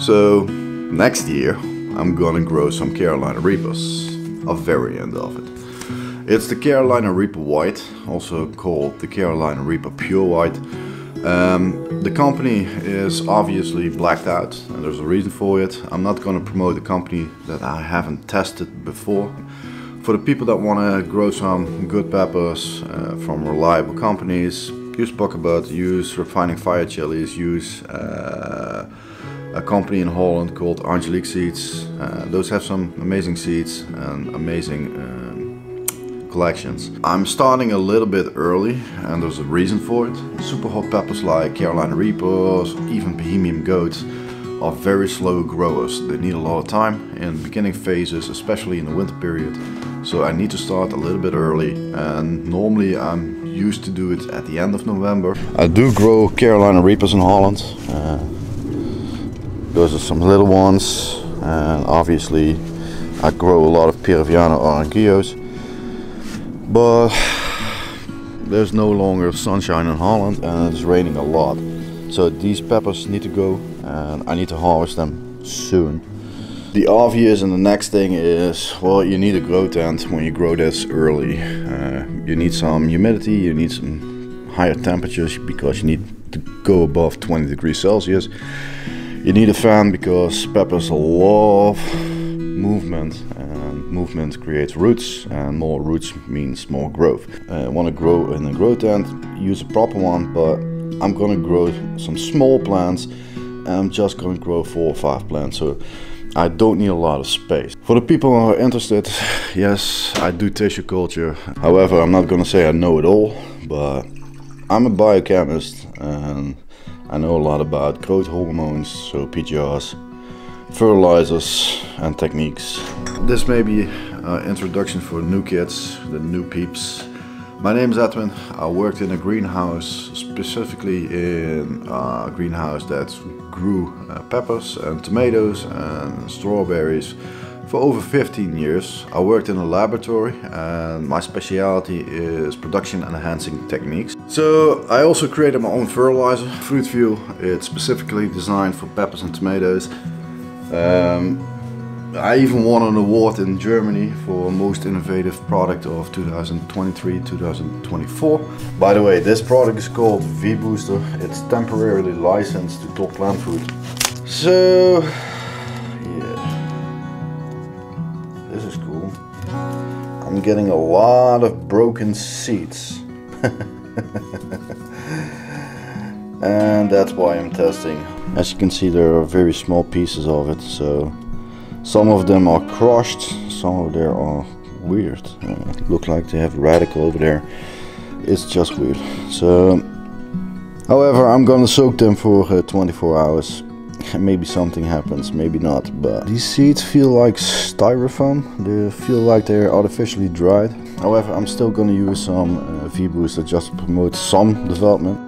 So next year I'm gonna grow some Carolina Reapers, a variant of it. It's the Carolina Reaper White, also called the Carolina Reaper Pure White. The company is obviously blacked out and there's a reason for it. I'm not gonna promote a company that I haven't tested before. For the people that want to grow some good peppers from reliable companies, use Superhot, use Refining Fire Chilies, use a company in Holland called Angelique Seeds. Those have some amazing seeds and amazing collections. I'm starting a little bit early and there's a reason for it. Superhot peppers like Carolina Reapers, even Bohemian Goats are very slow growers. They need a lot of time in beginning phases, especially in the winter period. So I need to start a little bit early, and normally I'm used to do it at the end of November. I do grow Carolina Reapers in Holland. Those are some little ones, and obviously I grow a lot of Peruviano Oranguillos. But there's no longer sunshine in Holland and it's raining a lot. So these peppers need to go and I need to harvest them soon. The obvious and the next thing is, well, you need a grow tent when you grow this early. You need some humidity, you need some higher temperatures because you need to go above 20 degrees Celsius. You need a fan because peppers love movement, and movement creates roots, and more roots means more growth. Want to grow in a grow tent, use a proper one, but I'm gonna grow some small plants and I'm just gonna grow 4 or 5 plants, so I don't need a lot of space. For the people who are interested, yes, I do tissue culture. However, I'm not gonna say I know it all, but I'm a biochemist and I know a lot about growth hormones, so PGRs, fertilizers and techniques. This may be an introduction for new kids, the new peeps. My name is Edwin. I worked in a greenhouse, specifically in a greenhouse that grew peppers and tomatoes and strawberries for over 15 years. I worked in a laboratory and my specialty is production enhancing techniques. So I also created my own fertilizer, Fruit Fuel. It's specifically designed for peppers and tomatoes. I even won an award in Germany for most innovative product of 2023-2024. By the way, this product is called V-Booster. It's temporarily licensed to Top Plant Food. So, yeah, this is cool. I'm getting a lot of broken seeds. And that's why I'm testing. As you can see, there are very small pieces of it, so some of them are crushed, some of them are weird. Look like they have radical over there. It's just weird. So, however, I'm gonna soak them for 24 hours. Maybe something happens, maybe not. But these seeds feel like styrofoam. They feel like they're artificially dried. However, I'm still gonna use some V-Booster just to promote some development.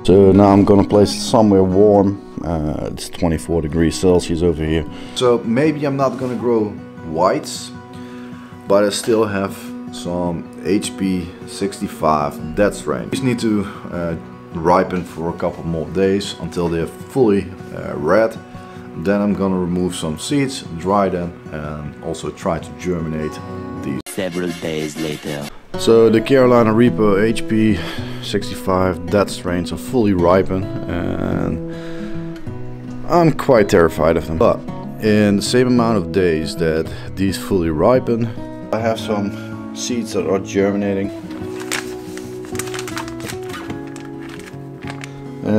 So now I'm gonna place it somewhere warm. It's 24 degrees Celsius over here. So maybe I'm not gonna grow whites, but I still have some HP 65 dead strain. These need to ripen for a couple more days until they're fully red. Then I'm gonna remove some seeds, dry them, and also try to germinate these. Several days later. So the Carolina Reaper HP 65 dead strains are fully ripened and I'm quite terrified of them. But in the same amount of days that these fully ripen, I have some seeds that are germinating.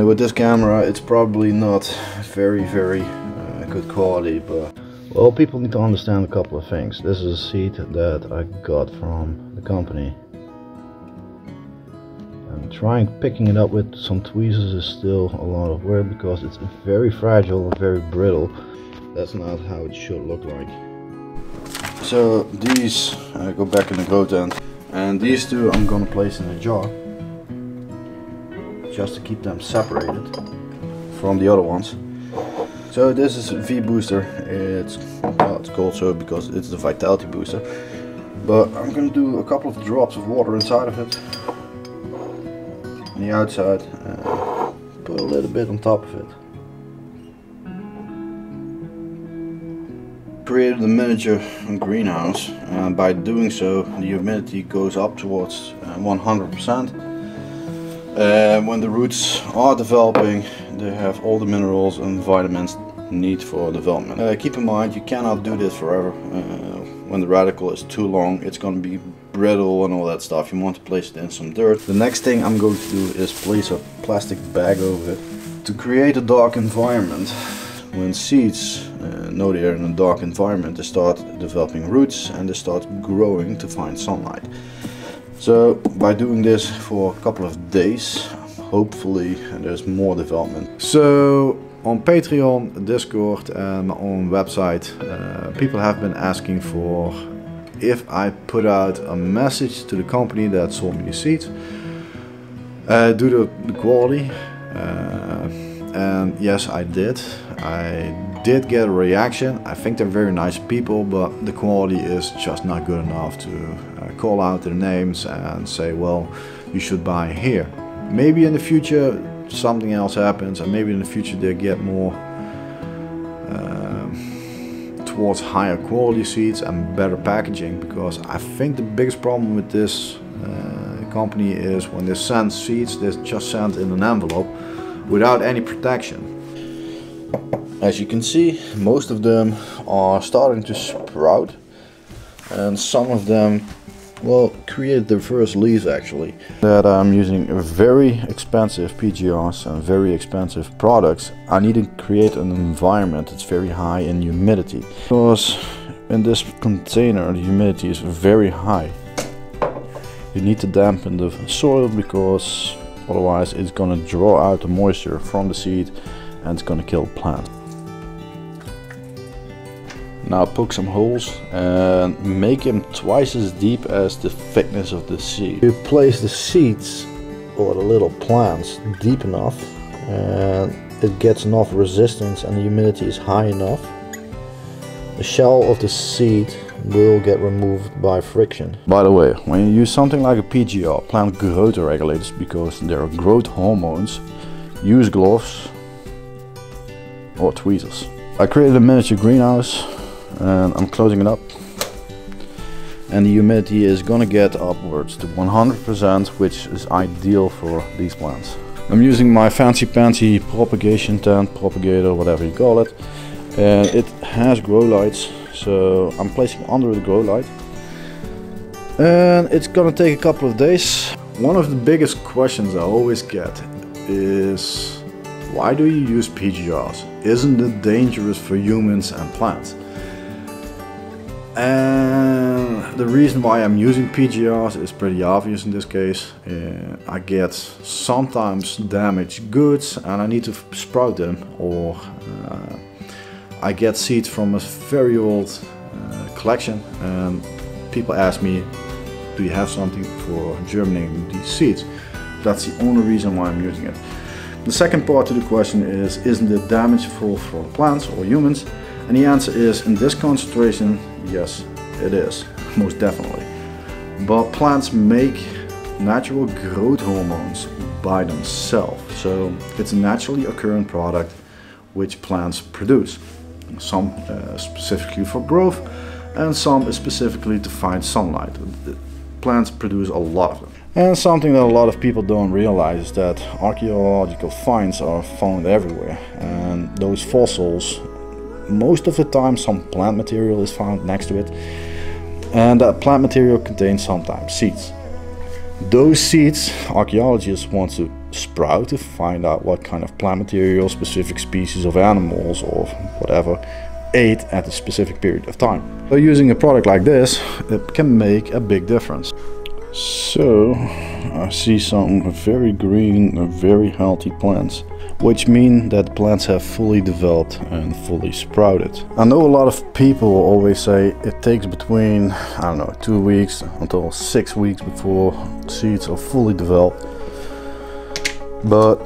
With this camera it's probably not very good quality, but well, people need to understand a couple of things. This is a seed that I got from the company. And picking it up with some tweezers is still a lot of work because it's very fragile and very brittle. That's not how it should look like. So these go back in the grow tent, and these two I'm gonna place in a jar just to keep them separated from the other ones. So this is V-Booster. It's called so because it's the vitality booster. But I'm gonna do a couple of drops of water inside of it, on the outside, and put a little bit on top of it. created a miniature greenhouse, and by doing so the humidity goes up towards 100%. When the roots are developing, they have all the minerals and vitamins needed for development. Keep in mind, you cannot do this forever. When the radicle is too long, it's going to be brittle and all that stuff. You want to place it in some dirt. The next thing I'm going to do is place a plastic bag over it to create a dark environment. When seeds know they are in a dark environment, they start developing roots and they start growing to find sunlight. So by doing this for a couple of days, hopefully there's more development. So on Patreon, Discord and my own website, people have been asking for if I put out a message to the company that sold me the seeds due to the quality. And yes, I did. I did get a reaction. I think they're very nice people, but the quality is just not good enough to call out their names and say, well, you should buy here. Maybe in the future something else happens, and maybe in the future they get more towards higher quality seeds and better packaging, because I think the biggest problem with this company is when they send seeds, they just send in an envelope without any protection. As you can see, most of them are starting to sprout, and some of them, well, created their first leaves actually. That I'm using very expensive PGRs and very expensive products. I need to create an environment that's very high in humidity, because in this container the humidity is very high. You need to dampen the soil, because otherwise it's going to draw out the moisture from the seed and it's going to kill the plant. Now poke some holes and make them twice as deep as the thickness of the seed. You place the seeds or the little plants deep enough and it gets enough resistance and the humidity is high enough, the shell of the seed will get removed by friction. By the way, when you use something like a PGR, plant growth regulators, because there are growth hormones, use gloves or tweezers. I created a miniature greenhouse and I'm closing it up, and the humidity is gonna get upwards to 100%, which is ideal for these plants. I'm using my fancy pantsy propagation tent, propagator, whatever you call it, and it has grow lights, so I'm placing under the grow light, and it's gonna take a couple of days. One of the biggest questions I always get is, why do you use PGRs? Isn't it dangerous for humans and plants? And the reason why I'm using PGRs is pretty obvious in this case. I get sometimes damaged goods and I need to sprout them, or I get seeds from a very old collection and people ask me, do you have something for germinating these seeds? That's the only reason why I'm using it. The second part to the question is, isn't it damageful for plants or humans? And the answer is, in this concentration, yes, it is, most definitely. But plants make natural growth hormones by themselves. So it's a naturally occurring product which plants produce. Some specifically for growth and some specifically to find sunlight. Plants produce a lot of them. And something that a lot of people don't realize is that archaeological finds are found everywhere, and those fossils, most of the time some plant material is found next to it, and that plant material contains sometimes seeds. Those seeds archaeologists want to sprout to find out what kind of plant material specific species of animals or whatever ate at a specific period of time. So using a product like this, it can make a big difference. So I see some very green, very healthy plants, which mean that the plants have fully developed and fully sprouted. I know a lot of people always say it takes between, I don't know, 2 weeks until 6 weeks before seeds are fully developed. But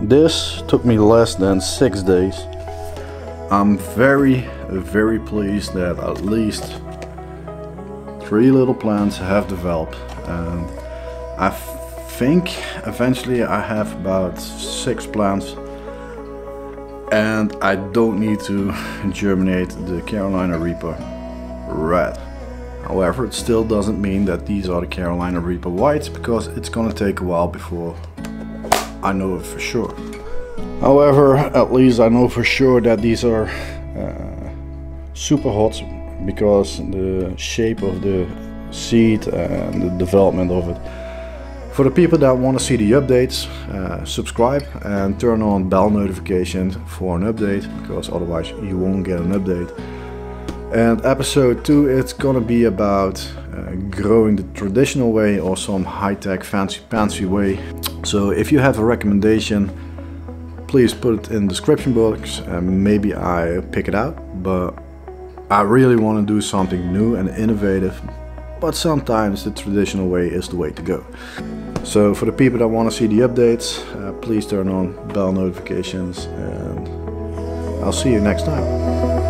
this took me less than 6 days. I'm very pleased that at least 3 little plants have developed, and I think eventually I have about 6 plants And I don't need to germinate the Carolina Reaper red. However, it still doesn't mean that these are the Carolina Reaper whites, because it's gonna take a while before I know it for sure. However, at least I know for sure that these are super hot, because the shape of the seed and the development of it. For the people that want to see the updates, subscribe and turn on bell notifications for an update, because otherwise you won't get an update. And episode 2, it's gonna be about growing the traditional way or some high-tech fancy way. So if you have a recommendation, please put it in the description box and maybe I pick it out. But I really want to do something new and innovative, but sometimes the traditional way is the way to go. So for the people that want to see the updates, please turn on bell notifications, and I'll see you next time.